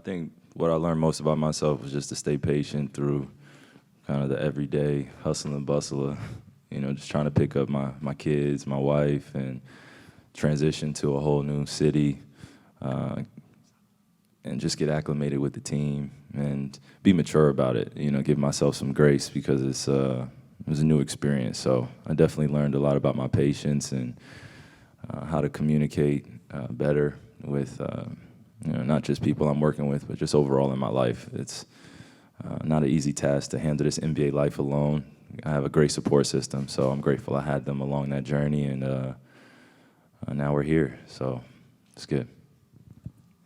I think what I learned most about myself was just to stay patient through kind of the everyday hustle and bustle of, just trying to pick up my kids, my wife, and transition to a whole new city, and just get acclimated with the team and be mature about it, give myself some grace because it was a new experience. So I definitely learned a lot about my patience and how to communicate better with not just people I'm working with, but just overall in my life. It's not an easy task to handle this NBA life alone. I have a great support system, so I'm grateful I had them along that journey, and now we're here, so it's good.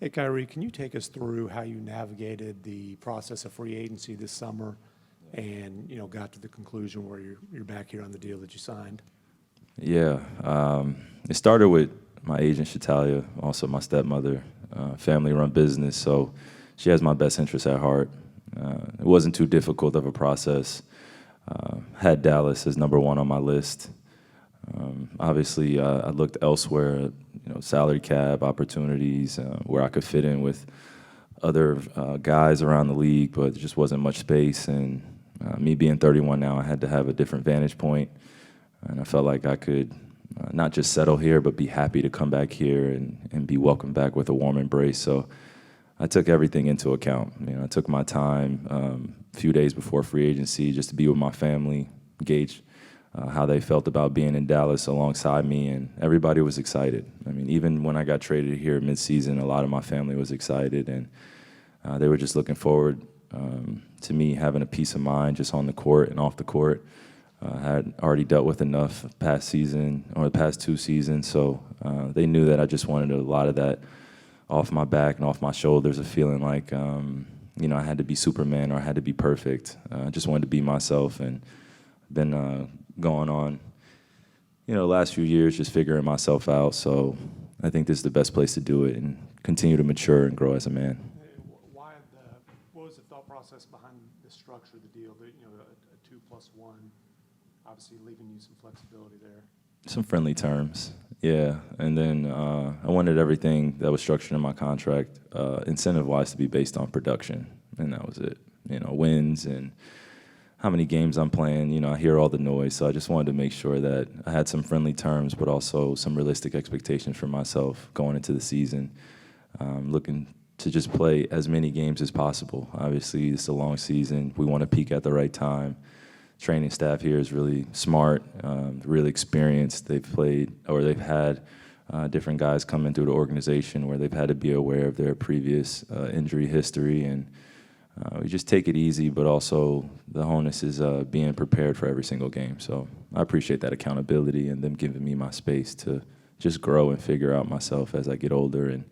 Hey, Kyrie, can you take us through how you navigated the process of free agency this summer and, got to the conclusion where you're back here on the deal that you signed? Yeah, it started with my agent, Shatalia, also my stepmother, family-run business, so she has my best interests at heart. It wasn't too difficult of a process. Had Dallas as number one on my list. Obviously, I looked elsewhere, salary cap opportunities, where I could fit in with other guys around the league, but there just wasn't much space. And me being 31 now, I had to have a different vantage point. And I felt like I could not just settle here, but be happy to come back here and be welcomed back with a warm embrace. So I took everything into account. I took my time a few days before free agency just to be with my family, gauge how they felt about being in Dallas alongside me, and everybody was excited. I mean, even when I got traded here midseason, a lot of my family was excited, and they were just looking forward to me having a peace of mind just on the court and off the court. I had already dealt with enough past season, or the past 2 seasons, so they knew that I just wanted a lot of that off my back and off my shoulders, of feeling like I had to be Superman or I had to be perfect. I just wanted to be myself, and been going on, the last few years just figuring myself out. So I think this is the best place to do it and continue to mature and grow as a man. What was the thought process behind the structure of the deal? A 2+1, obviously leaving you some flexibility there. Some friendly terms, yeah. And then I wanted everything that was structured in my contract, incentive-wise, to be based on production, and that was it. Wins and how many games I'm playing. I hear all the noise, so I just wanted to make sure that I had some friendly terms, but also some realistic expectations for myself going into the season. Looking to just play as many games as possible. Obviously, it's a long season. We want to peak at the right time. Training staff here is really smart, really experienced. They've had different guys come into the organization where they've had to be aware of their previous injury history, and we just take it easy, but also the onus is being prepared for every single game. So I appreciate that accountability and them giving me my space to just grow and figure out myself as I get older and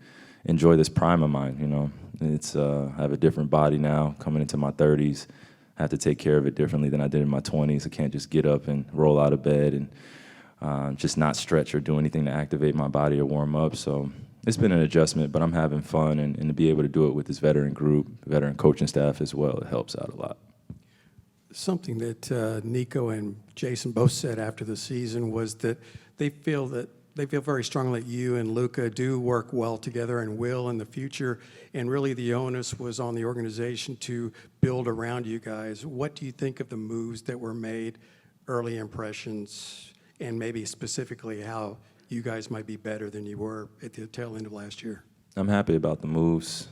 enjoy this prime of mine. It's I have a different body now coming into my 30s. I have to take care of it differently than I did in my 20s. I can't just get up and roll out of bed and just not stretch or do anything to activate my body or warm up. So it's been an adjustment, but I'm having fun, and to be able to do it with this veteran group, veteran coaching staff as well, it helps out a lot. Something that Nico and Jason both said after the season was that they feel very strongly that you and Luka do work well together and will in the future, and really the onus was on the organization to build around you guys. What do you think of the moves that were made, early impressions, and maybe specifically how you guys might be better than you were at the tail end of last year? I'm happy about the moves.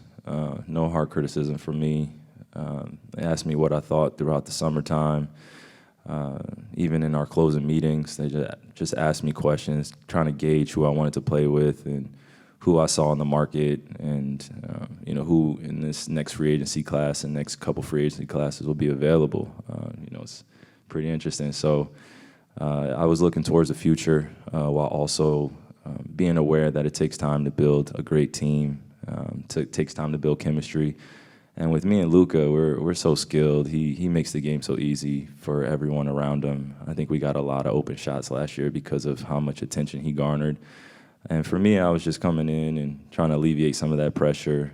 No hard criticism from me. They asked me what I thought throughout the summertime. Even in our closing meetings, they just asked me questions, trying to gauge who I wanted to play with and who I saw in the market, and who in this next free agency class and next couple free agency classes will be available. It's pretty interesting. So I was looking towards the future while also being aware that it takes time to build a great team. It takes time to build chemistry. And with me and Luka, we're so skilled. He makes the game so easy for everyone around him. I think we got a lot of open shots last year because of how much attention he garnered. And for me, I was just coming in and trying to alleviate some of that pressure.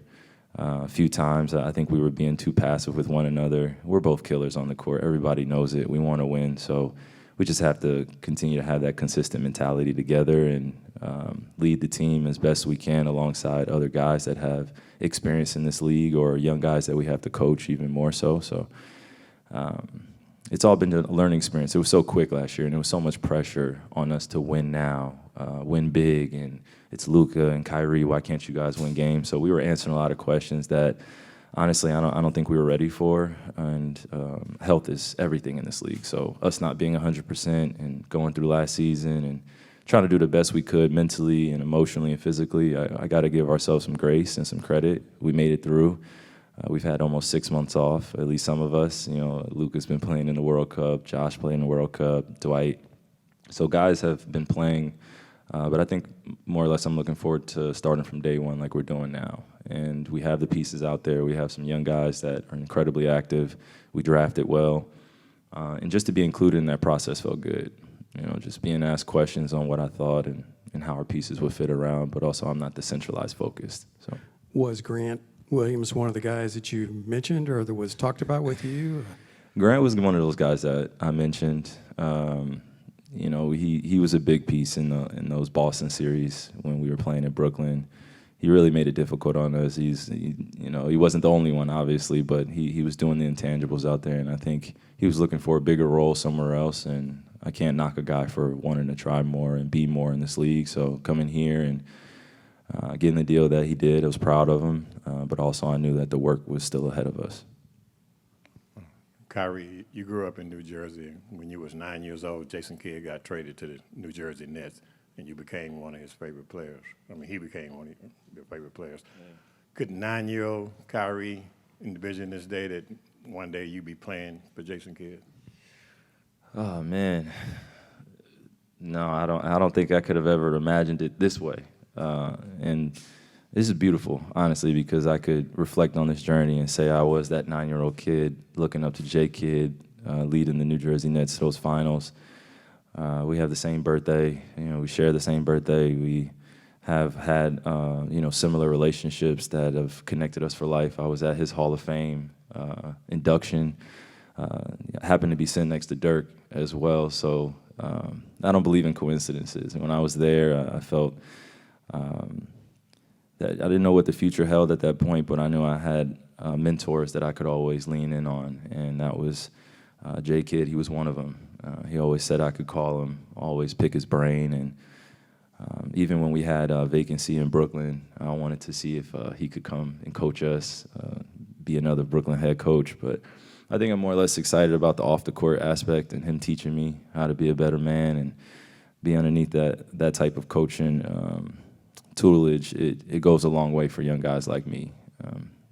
A few times, I think we were being too passive with one another. We're both killers on the court. Everybody knows it. We want to win. So we just have to continue to have that consistent mentality together and lead the team as best we can alongside other guys that have experience in this league or young guys that we have to coach even more so. So it's all been a learning experience. It was so quick last year, and there was so much pressure on us to win now, win big, and it's Luka and Kyrie. Why can't you guys win games? So we were answering a lot of questions that, honestly, I don't think we were ready for. And health is everything in this league. So us not being 100% and going through last season and trying to do the best we could mentally and emotionally and physically, I got to give ourselves some grace and some credit. We made it through. We've had almost 6 months off, at least some of us. You know, Luka's been playing in the World Cup, Josh playing in the World Cup, Dwight. So guys have been playing, but I think more or less I'm looking forward to starting from day one like we're doing now. And we have the pieces out there. We have some young guys that are incredibly active. We drafted well. And just to be included in that process felt good. You know, just being asked questions on what I thought and how our pieces would fit around, but also I'm not the centralized focused. So Was Grant Williams one of the guys that you mentioned or that was talked about with you? Grant was one of those guys that I mentioned. You know, he was a big piece in those Boston series when we were playing in Brooklyn. He really made it difficult on us. You know, he wasn't the only one, obviously, but he was doing the intangibles out there, and I think he was looking for a bigger role somewhere else. And I can't knock a guy for wanting to try more and be more in this league. So coming here and getting the deal that he did, I was proud of him, but also I knew that the work was still ahead of us. Kyrie, you grew up in New Jersey. When you was 9 years old, Jason Kidd got traded to the New Jersey Nets, and you became one of his favorite players. I mean, he became one of your favorite players. Yeah. Could 9-year-old Kyrie envision this day that one day you'd be playing for Jason Kidd? Oh man, no, I don't think I could have ever imagined it this way. And this is beautiful, honestly, because I could reflect on this journey and say I was that 9-year-old kid looking up to J. Kidd, leading the New Jersey Nets to those finals. We have the same birthday. You know, we share the same birthday. We have had, you know, similar relationships that have connected us for life. I was at his Hall of Fame induction. I happened to be sitting next to Dirk as well. So I don't believe in coincidences. When I was there, I felt that I didn't know what the future held at that point, but I knew I had mentors that I could always lean in on, and that was J. Kidd. He was one of them. He always said I could call him, always pick his brain, and even when we had a vacancy in Brooklyn, I wanted to see if he could come and coach us, be another Brooklyn head coach. But I think I'm more or less excited about the off-the-court aspect and him teaching me how to be a better man and be underneath that type of coaching tutelage. It goes a long way for young guys like me.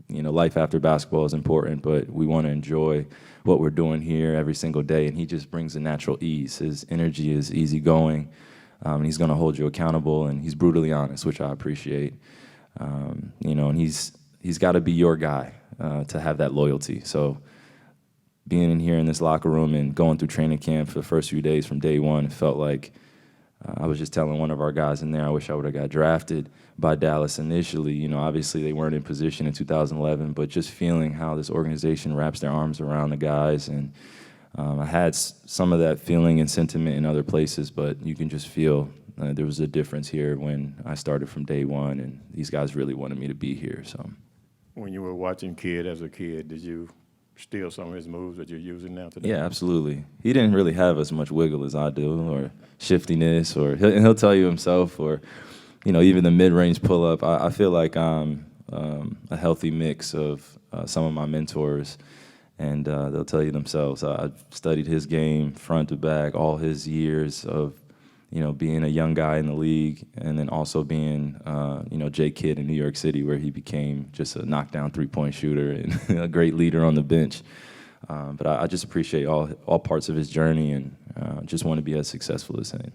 You know, life after basketball is important, but we want to enjoy what we're doing here every single day, and he just brings a natural ease. His energy is easygoing, and he's going to hold you accountable, and he's brutally honest, which I appreciate. You know, and he's got to be your guy to have that loyalty. So being in here in this locker room and going through training camp for the first few days from day one, it felt like I was just telling one of our guys in there, I wish I would have got drafted by Dallas initially. You know, obviously they weren't in position in 2011, but just feeling how this organization wraps their arms around the guys. And I had some of that feeling and sentiment in other places, but you can just feel there was a difference here when I started from day one, and these guys really wanted me to be here. So, when you were watching Kidd as a kid, did you steal some of his moves that you're using now today? Yeah, absolutely. He didn't really have as much wiggle as I do, or shiftiness, or he'll tell you himself, or you know, even the mid-range pull-up. I feel like I'm a healthy mix of some of my mentors, and they'll tell you themselves. I've studied his game front to back, all his years of, you know, being a young guy in the league, and then also being, you know, J. Kidd in New York City, where he became just a knockdown three-point shooter and a great leader on the bench. But I just appreciate all parts of his journey, and just want to be as successful as him.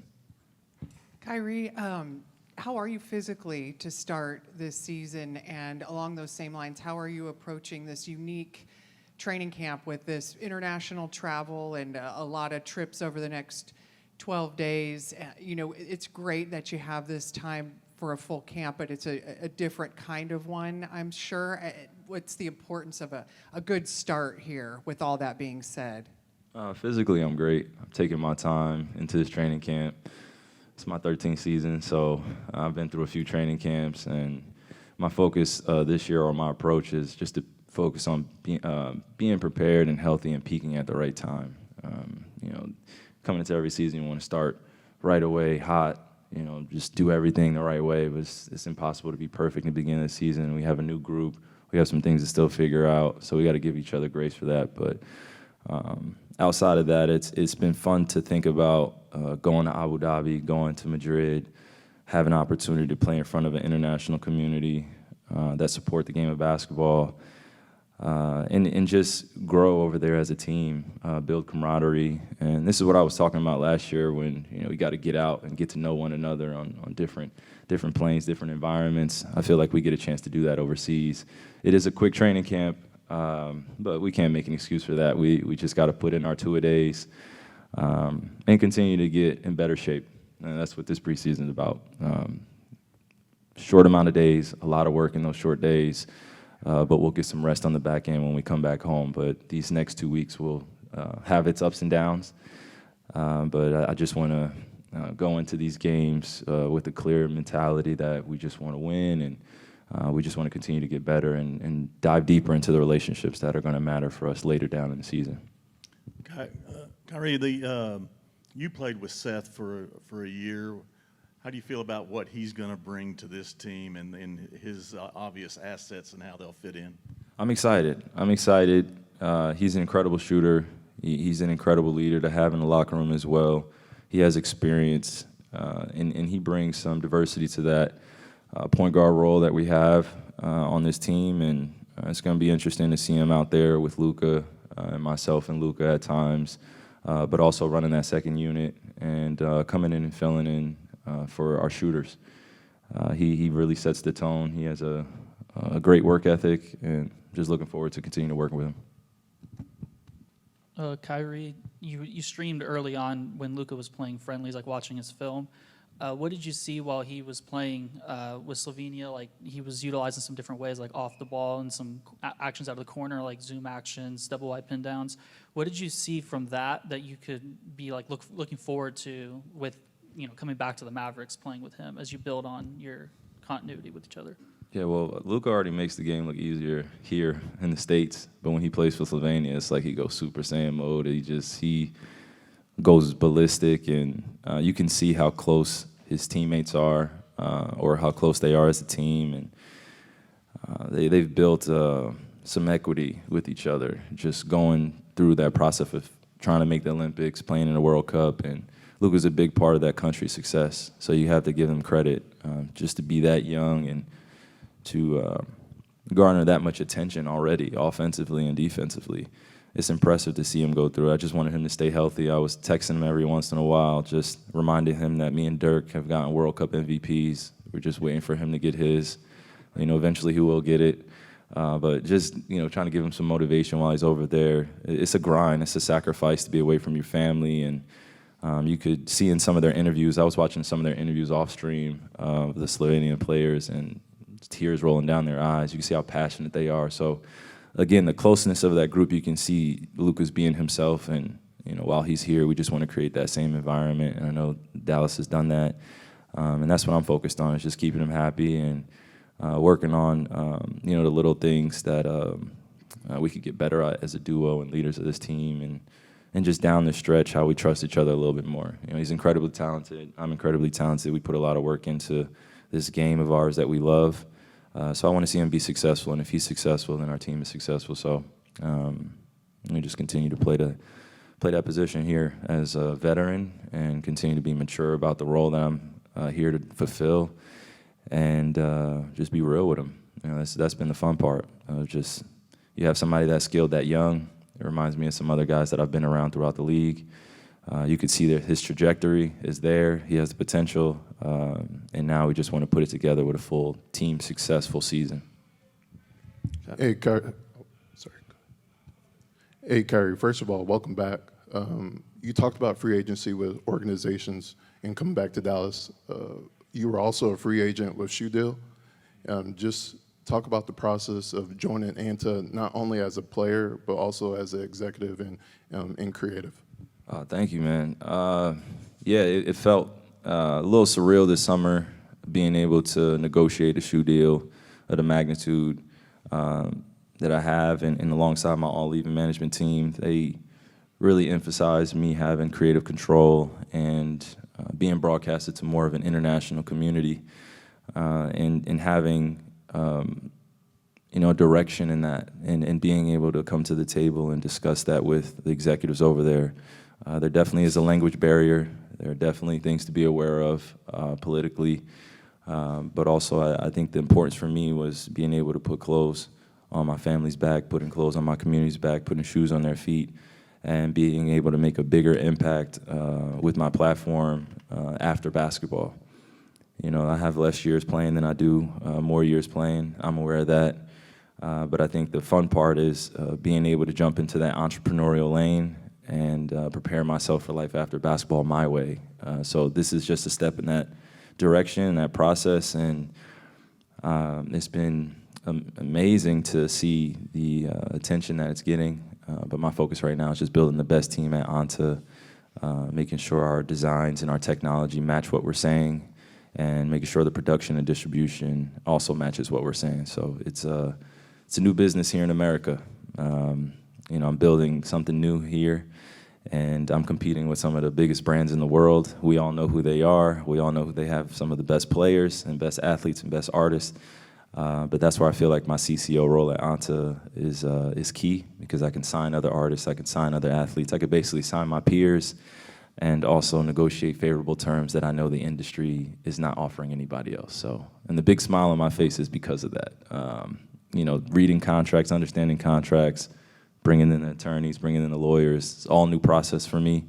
Kyrie, how are you physically to start this season? And along those same lines, how are you approaching this unique training camp with this international travel and a lot of trips over the next 12 days? You know, it's great that you have this time for a full camp, but it's a different kind of one, I'm sure. What's the importance of a good start here with all that being said? Physically, I'm great. I'm taking my time into this training camp. It's my 13th season, so I've been through a few training camps, and my focus this year, or my approach, is just to focus on being prepared and healthy and peaking at the right time. Coming into every season, you want to start right away, hot, just do everything the right way, but it's impossible to be perfect in the beginning of the season. We have a new group. We have some things to still figure out, so we got to give each other grace for that. But outside of that, it's been fun to think about going to Abu Dhabi, going to Madrid, have an opportunity to play in front of an international community that support the game of basketball, and just grow over there as a team, build camaraderie. And this is what I was talking about last year when we got to get out and get to know one another on different planes, different environments. I feel like we get a chance to do that overseas. It is a quick training camp, but we can't make an excuse for that. We just got to put in our two-a-days and continue to get in better shape. And that's what this preseason is about. Short amount of days, a lot of work in those short days, but we'll get some rest on the back end when we come back home. But these next 2 weeks will have its ups and downs. But I just want to go into these games with a clear mentality that we just want to win, and we just want to continue to get better and dive deeper into the relationships that are going to matter for us later down in the season. Kyrie, you played with Seth for a year. How do you feel about what he's going to bring to this team and his obvious assets and how they'll fit in? I'm excited. He's an incredible shooter. He's an incredible leader to have in the locker room as well. He has experience, and he brings some diversity to that point guard role that we have on this team. And it's going to be interesting to see him out there with Luka and myself and Luka at times, but also running that second unit and coming in and filling in for our shooters. He really sets the tone. He has a great work ethic, and just looking forward to continuing to work with him. Kyrie, you streamed early on when Luka was playing friendlies, like watching his film. What did you see while he was playing with Slovenia? Like, he was utilizing some different ways, like off the ball and some actions out of the corner, like zoom actions, double wide pin downs. What did you see from that you could be like looking forward to with coming back to the Mavericks, playing with him as you build on your continuity with each other? Yeah, well, Luka already makes the game look easier here in the States, but when he plays for Slovenia, it's like he goes Super Saiyan mode. He goes ballistic, and you can see how close his teammates are, or how close they are as a team, and they've built some equity with each other, just going through that process of trying to make the Olympics, playing in the World Cup, and Luka's a big part of that country's success. So you have to give him credit just to be that young and to garner that much attention already, offensively and defensively. It's impressive to see him go through it. I just wanted him to stay healthy. I was texting him every once in a while, just reminding him that me and Dirk have gotten World Cup MVPs. We're just waiting for him to get his. Eventually he will get it. But just, trying to give him some motivation while he's over there. It's a grind. It's a sacrifice to be away from your family. And you could see in some of their interviews, I was watching some of their interviews off stream of the Slovenian players, and tears rolling down their eyes. You can see how passionate they are. So, again, the closeness of that group, you can see Luka's being himself, and while he's here, we just want to create that same environment. And I know Dallas has done that, and that's what I'm focused on, is just keeping him happy and working on the little things that we could get better at as a duo and leaders of this team, and just down the stretch, how we trust each other a little bit more. He's incredibly talented. I'm incredibly talented. We put a lot of work into this game of ours that we love. So I want to see him be successful, and if he's successful, then our team is successful. So we just continue to play that position here as a veteran and continue to be mature about the role that I'm here to fulfill, and just be real with him. That's been the fun part. Just you have somebody that's skilled, that young. It reminds me of some other guys that I've been around throughout the league. You could see that his trajectory is there. He has the potential, and now we just want to put it together with a full team successful season. Hey, Kyrie. Hey, Kyrie. First of all, welcome back. You talked about free agency with organizations and coming back to Dallas. You were also a free agent with Shoe Deal. Just talk about the process of joining ANTA, not only as a player, but also as an executive and creative. Thank you, man. Yeah, it felt a little surreal this summer, being able to negotiate a shoe deal of the magnitude that I have, and alongside my all-leaving management team. They really emphasized me having creative control and being broadcasted to more of an international community, and having direction in that, and being able to come to the table and discuss that with the executives over there. There definitely is a language barrier. There are definitely things to be aware of politically, but also I think the importance for me was being able to put clothes on my family's back, putting clothes on my community's back, putting shoes on their feet, and being able to make a bigger impact with my platform after basketball. You know, I have less years playing than I do more years playing. I'm aware of that. But I think the fun part is being able to jump into that entrepreneurial lane and prepare myself for life after basketball my way. So this is just a step in that direction, that process, and it's been amazing to see the attention that it's getting. But my focus right now is just building the best team at ANTA, making sure our designs and our technology match what we're saying, and making sure the production and distribution also matches what we're saying. So it's a new business here in America. I'm building something new here, and I'm competing with some of the biggest brands in the world. We all know who they are. We all know they have some of the best players and best athletes and best artists. But that's where I feel like my CCO role at ANTA is key, because I can sign other artists, I can sign other athletes, I could basically sign my peers, and also negotiate favorable terms that I know the industry is not offering anybody else. So, and the big smile on my face is because of that. Reading contracts, understanding contracts, bringing in the attorneys, bringing in the lawyers, it's all new process for me.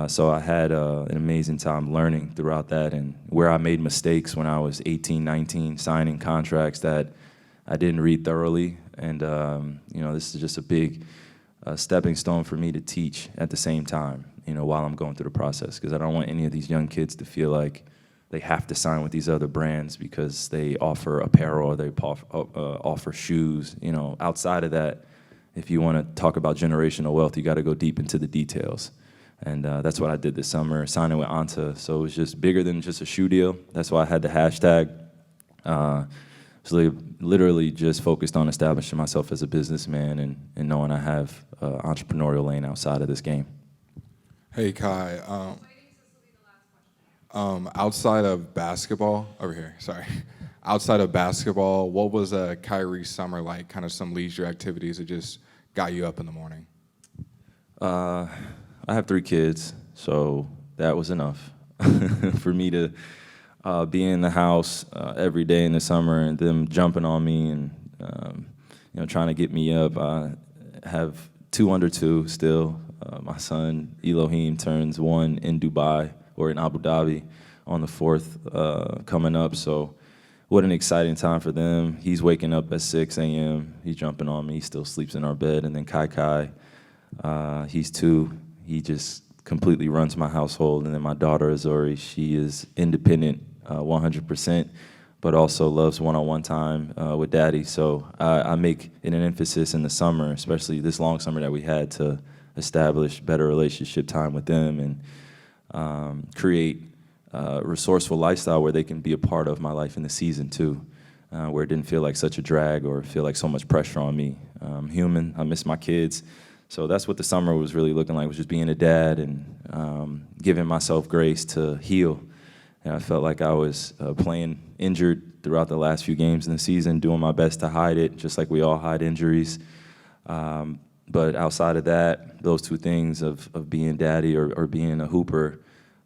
So I had an amazing time learning throughout that, and where I made mistakes when I was 18, 19, signing contracts that I didn't read thoroughly. And, this is just a big stepping stone for me to teach at the same time, while I'm going through the process, because I don't want any of these young kids to feel like they have to sign with these other brands because they offer apparel or they offer shoes. Outside of that, if you want to talk about generational wealth, you got to go deep into the details. And that's what I did this summer, signing with ANTA. So it was just bigger than just a shoe deal. That's why I had the hashtag. So literally just focused on establishing myself as a businessman and knowing I have an entrepreneurial lane outside of this game. Hey, Kai. Outside of basketball, over here, sorry. Outside of basketball, what was Kyrie's summer like? Kind of some leisure activities that just got you up in the morning? I have 3 kids, so that was enough for me to be in the house every day in the summer, and them jumping on me and trying to get me up. I have 2 under 2 still. My son Elohim turns 1 in Dubai, or in Abu Dhabi, on the 4th coming up. So what an exciting time for them. He's waking up at 6 a.m. He's jumping on me. He still sleeps in our bed. And then Kai, he's 2. He just completely runs my household. And then my daughter, Azori, she is independent 100%, but also loves one-on-one time with daddy. So I make it an emphasis in the summer, especially this long summer that we had, to establish better relationship time with them and create a resourceful lifestyle where they can be a part of my life in the season too, where it didn't feel like such a drag or feel like so much pressure on me. I'm human, I miss my kids. So that's what the summer was really looking like, was just being a dad and giving myself grace to heal. And I felt like I was playing injured throughout the last few games in the season, doing my best to hide it, just like we all hide injuries. But outside of that, those 2 things of being daddy or being a hooper,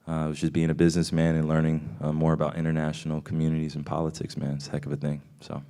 was just being a businessman and learning more about international communities and politics, man. It's a heck of a thing, so.